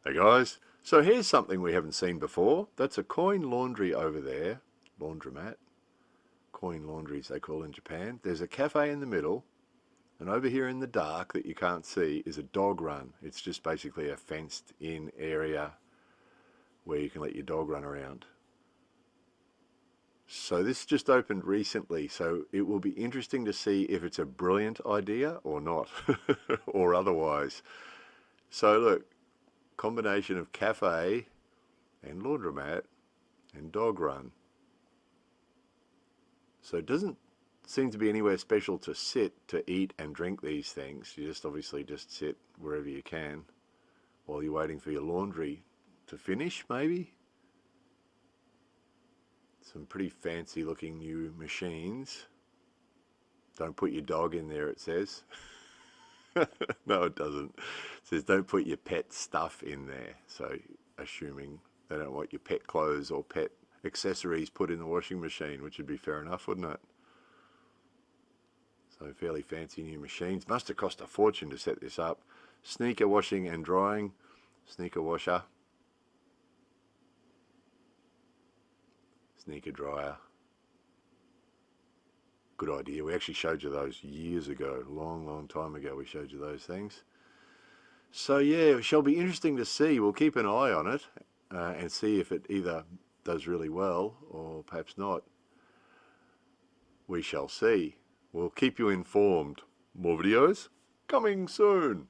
Hey guys, so here's something we haven't seen before. That's a coin laundry over there, laundromat, coin laundries they call in Japan. There's a cafe in the middle, and over here in the dark that you can't see is a dog run. It's just basically a fenced in area where you can let your dog run around. So this just opened recently, so it will be interesting to see if it's a brilliant idea or not, or otherwise. So look, combination of cafe and laundromat and dog run. So it doesn't seem to be anywhere special to sit to eat and drink these things. You just obviously just sit wherever you can while you're waiting for your laundry to finish, maybe. Some pretty fancy looking new machines. Don't put your dog in there, it says. No, it doesn't. It says don't put your pet stuff in there. So assuming they don't want your pet clothes or pet accessories put in the washing machine, which would be fair enough, wouldn't it? So fairly fancy new machines. Must have cost a fortune to set this up. Sneaker washing and drying. Sneaker washer. Sneaker dryer. Good idea. We actually showed you those years ago. Long time ago we showed you those things. So yeah, it shall be interesting to see. We'll keep an eye on it and see if it either does really well or perhaps not. We shall see. We'll keep you informed. More videos coming soon.